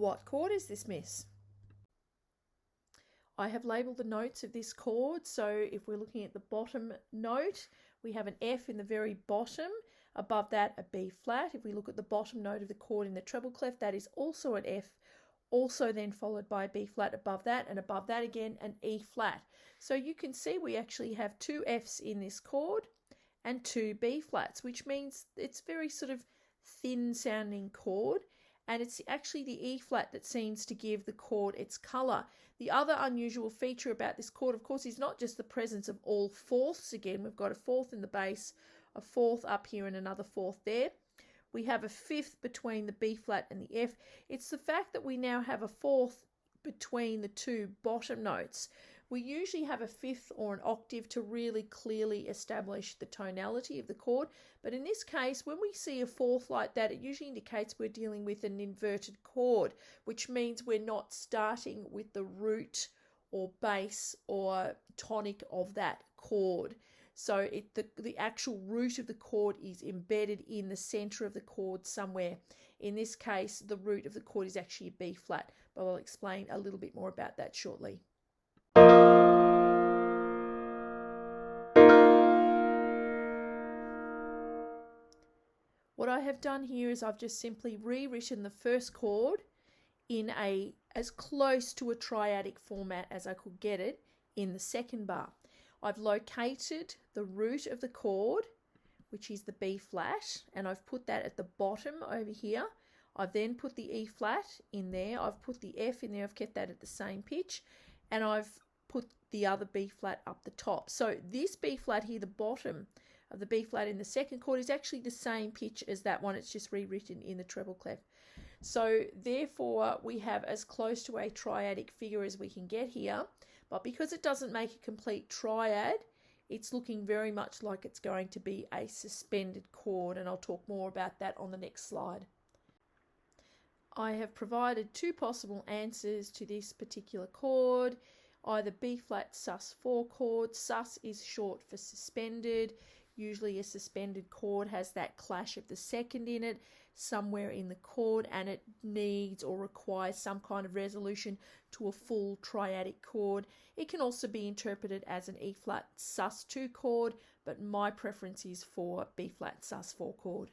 What chord is this, miss? I have labelled the notes of this chord, so if we're looking at the bottom note, we have an F in the very bottom, above that a B flat. If we look at the bottom note of the chord in the treble clef, that is also an F, also then followed by a B flat above that, and above that again an E flat. So you can see we actually have two Fs in this chord and two B flats, which means it's very sort of thin sounding chord, and it's actually the E flat that seems to give the chord its colour. The other unusual feature about this chord, of course, is not just the presence of all fourths. Again, we've got a fourth in the bass, a fourth up here and another fourth there. We have a fifth between the B flat and the F. It's the fact that we now have a fourth between the two bottom notes. We usually have a fifth or an octave to really clearly establish the tonality of the chord, but in this case, when we see a fourth like that, it usually indicates we're dealing with an inverted chord, which means we're not starting with the root or bass or tonic of that chord. So the actual root of the chord is embedded in the center of the chord somewhere. In this case, the root of the chord is actually a B flat, but I'll explain a little bit more about that shortly. What I have done here is I've just simply rewritten the first chord in as close to a triadic format as I could get it in the second bar. I've located the root of the chord, which is the B flat, and I've put that at the bottom over here. I've then put the E flat in there. I've put the F in there. I've kept that at the same pitch, and I've put the other B flat up the top. So this B flat here, the bottom of the B flat in the second chord, is actually the same pitch as that one. It's just rewritten in the treble clef. So therefore we have as close to a triadic figure as we can get here, but because it doesn't make a complete triad, it's looking very much like it's going to be a suspended chord, and I'll talk more about that on the next slide. I have provided two possible answers to this particular chord, either B flat sus4 chord. Sus is short for suspended. Usually a suspended chord has that clash of the second in it somewhere in the chord, and it needs or requires some kind of resolution to a full triadic chord. It can also be interpreted as an E flat sus2 chord, but my preference is for B flat sus4 chord.